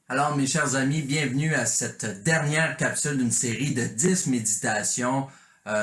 Alors, mes chers amis, bienvenue à cette dernière capsule d'une série de 10 méditations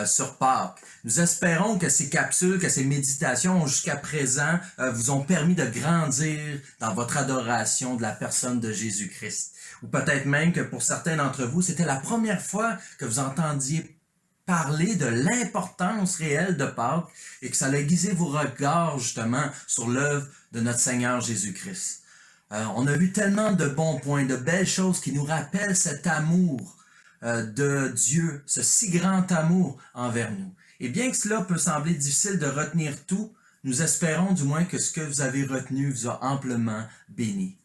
sur Pâques. Nous espérons que ces capsules, que ces méditations jusqu'à présent vous ont permis de grandir dans votre adoration de la personne de Jésus-Christ. Ou peut-être même que pour certains d'entre vous, c'était la première fois que vous entendiez parler de l'importance réelle de Pâques et que ça a aiguisé vos regards justement sur l'œuvre de notre Seigneur Jésus-Christ. On a vu tellement de bons points, de belles choses qui nous rappellent cet amour de Dieu, ce si grand amour envers nous. Et bien que cela peut sembler difficile de retenir tout, nous espérons du moins que ce que vous avez retenu vous a amplement béni.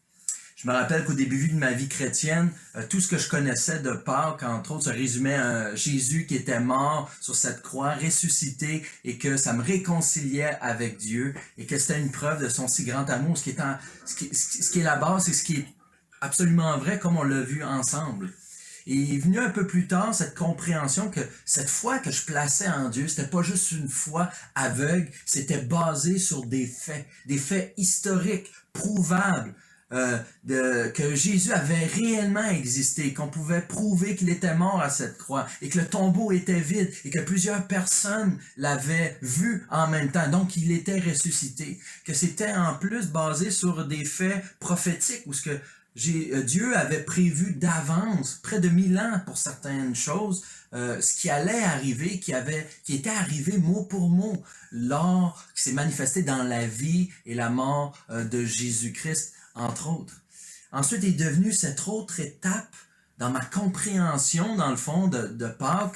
Je me rappelle qu'au début de ma vie chrétienne, tout ce que je connaissais de Pâques, entre autres, se résumait à Jésus qui était mort sur cette croix, ressuscité, et que ça me réconciliait avec Dieu, et que c'était une preuve de son si grand amour. Ce qui est la base, c'est ce qui est absolument vrai, comme on l'a vu ensemble. Et il est venu un peu plus tard cette compréhension que cette foi que je plaçais en Dieu, c'était pas juste une foi aveugle, c'était basé sur des faits historiques, prouvables, que Jésus avait réellement existé, qu'on pouvait prouver qu'il était mort à cette croix et que le tombeau était vide et que plusieurs personnes l'avaient vu en même temps, donc il était ressuscité, que c'était en plus basé sur des faits prophétiques où ce que Dieu avait prévu d'avance, près de 1000 ans pour certaines choses, ce qui allait arriver, qui était arrivé mot pour mot, lors qui s'est manifesté dans la vie et la mort de Jésus-Christ, entre autres. Ensuite est devenue cette autre étape dans ma compréhension, dans le fond, de Pâques,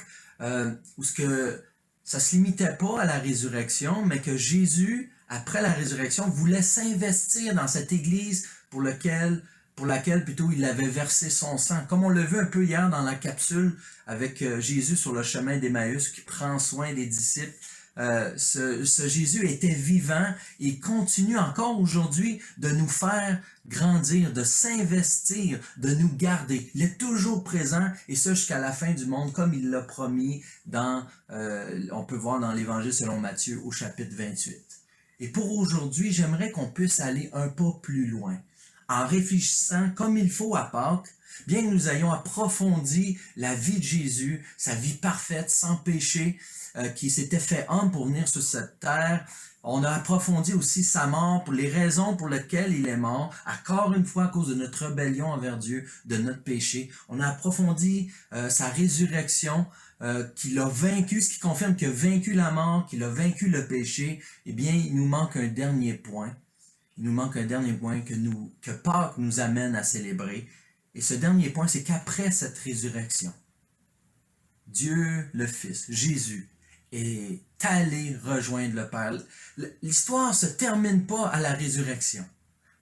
où ce que ça se limitait pas à la résurrection, mais que Jésus, après la résurrection, voulait s'investir dans cette Église pour laquelle plutôt il avait versé son sang. Comme on l'a vu un peu hier dans la capsule avec Jésus sur le chemin d'Emmaüs qui prend soin des disciples. Ce Jésus était vivant et continue encore aujourd'hui de nous faire grandir, de s'investir, de nous garder. Il est toujours présent et ça jusqu'à la fin du monde comme il l'a promis on peut voir dans l'Évangile selon Matthieu au chapitre 28. Et pour aujourd'hui, j'aimerais qu'on puisse aller un pas plus loin en réfléchissant comme il faut à Pâques, bien que nous ayons approfondi la vie de Jésus, sa vie parfaite, sans péché, qui s'était fait homme pour venir sur cette terre. On a approfondi aussi sa mort, pour les raisons pour lesquelles il est mort, encore une fois à cause de notre rébellion envers Dieu, de notre péché. On a approfondi sa résurrection, qu'il a vaincu, ce qui confirme qu'il a vaincu la mort, qu'il a vaincu le péché. Eh bien, il nous manque un dernier point. Il nous manque un dernier point que Pâques nous amène à célébrer. Et ce dernier point, c'est qu'après cette résurrection, Dieu le Fils, Jésus, est allé rejoindre le Père. L'histoire ne se termine pas à la résurrection.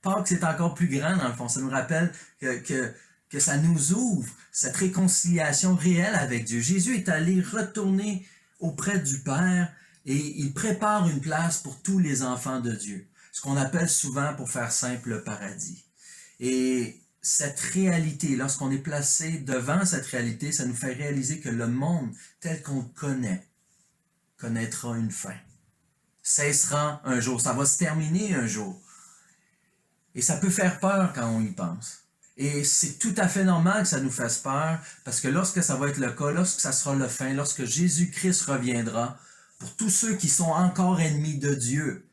Pâques, c'est encore plus grand dans le fond. Ça nous rappelle que ça nous ouvre cette réconciliation réelle avec Dieu. Jésus est allé retourner auprès du Père et il prépare une place pour tous les enfants de Dieu. Ce qu'on appelle souvent, pour faire simple, le paradis. Et cette réalité, lorsqu'on est placé devant cette réalité, ça nous fait réaliser que le monde tel qu'on le connaît, connaîtra une fin. Cessera un jour, ça va se terminer un jour. Et ça peut faire peur quand on y pense. Et c'est tout à fait normal que ça nous fasse peur, parce que lorsque ça va être le cas, lorsque ça sera la fin, lorsque Jésus-Christ reviendra, pour tous ceux qui sont encore ennemis de Dieu,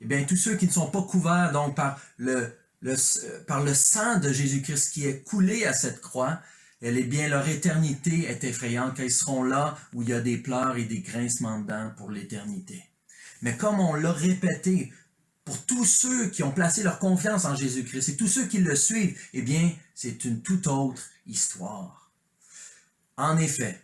eh bien, tous ceux qui ne sont pas couverts donc par le sang de Jésus-Christ qui est coulé à cette croix, eh bien, leur éternité est effrayante, quand ils seront là où il y a des pleurs et des grincements de dents pour l'éternité. Mais comme on l'a répété, pour tous ceux qui ont placé leur confiance en Jésus-Christ et tous ceux qui le suivent, eh bien, c'est une toute autre histoire. En effet,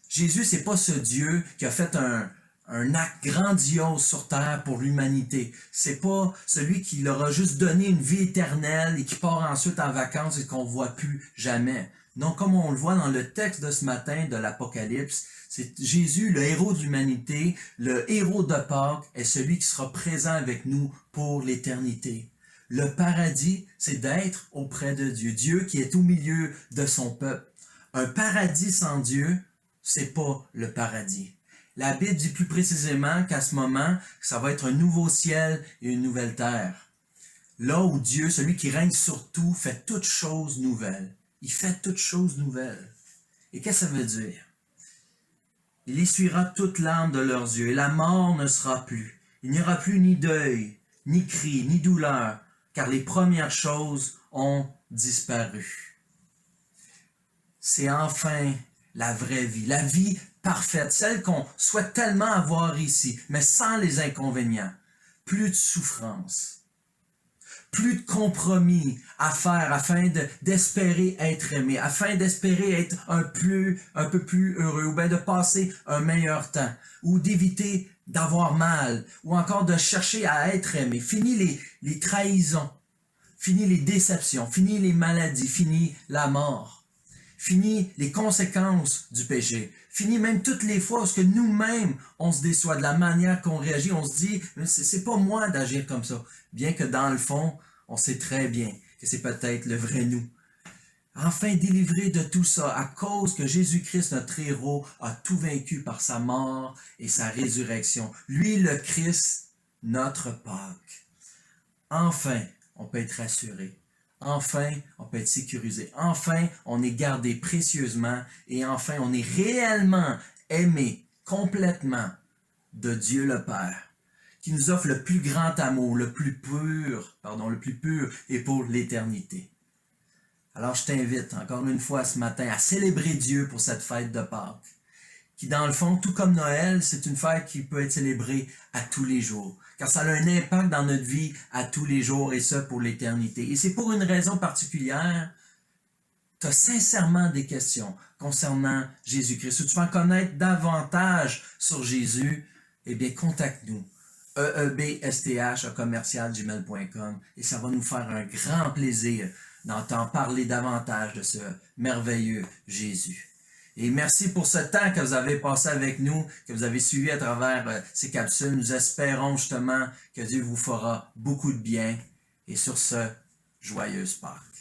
Jésus, c'est pas ce Dieu qui a fait un acte grandiose sur terre pour l'humanité. C'est pas celui qui leur a juste donné une vie éternelle et qui part ensuite en vacances et qu'on ne voit plus jamais. Non, comme on le voit dans le texte de ce matin de l'Apocalypse, c'est Jésus, le héros de l'humanité, le héros de Pâques, est celui qui sera présent avec nous pour l'éternité. Le paradis, c'est d'être auprès de Dieu. Dieu qui est au milieu de son peuple. Un paradis sans Dieu, c'est pas le paradis. La Bible dit plus précisément qu'à ce moment, ça va être un nouveau ciel et une nouvelle terre. là où Dieu, celui qui règne sur tout, fait toutes choses nouvelles. Il fait toutes choses nouvelles. Et qu'est-ce que ça veut dire? Il essuiera toute larme de leurs yeux, et la mort ne sera plus. Il n'y aura plus ni deuil, ni cri, ni douleur, car les premières choses ont disparu. C'est enfin la vraie vie, la vie parfaite, celle qu'on souhaite tellement avoir ici, mais sans les inconvénients. Plus de souffrance, plus de compromis à faire afin d'espérer être aimé, afin d'espérer être un peu plus heureux, ou bien de passer un meilleur temps, ou d'éviter d'avoir mal, ou encore de chercher à être aimé. Fini les trahisons, fini les déceptions, fini les maladies, fini la mort. Fini les conséquences du péché. Fini même toutes les fois où nous-mêmes, on se déçoit de la manière qu'on réagit. On se dit, c'est pas moi d'agir comme ça. Bien que dans le fond, on sait très bien que c'est peut-être le vrai nous. Enfin délivré de tout ça à cause que Jésus-Christ, notre héros, a tout vaincu par sa mort et sa résurrection. Lui, le Christ, notre Pâques. Enfin, on peut être rassuré. Enfin, on peut être sécurisé. Enfin, on est gardé précieusement. Et enfin, on est réellement aimé complètement de Dieu le Père, qui nous offre le plus grand amour, le plus pur, et pour l'éternité. Alors, je t'invite encore une fois ce matin à célébrer Dieu pour cette fête de Pâques, qui dans le fond, tout comme Noël, c'est une fête qui peut être célébrée à tous les jours, car ça a un impact dans notre vie à tous les jours, et ça pour l'éternité. Et c'est pour une raison particulière. Tu as sincèrement des questions concernant Jésus-Christ, ou tu veux en connaître davantage sur Jésus, eh bien, contacte-nous. eebsth@gmail.com, et ça va nous faire un grand plaisir d'entendre parler davantage de ce merveilleux Jésus. Et merci pour ce temps que vous avez passé avec nous, que vous avez suivi à travers ces capsules. Nous espérons justement que Dieu vous fera beaucoup de bien. Et sur ce, joyeuse Pâques.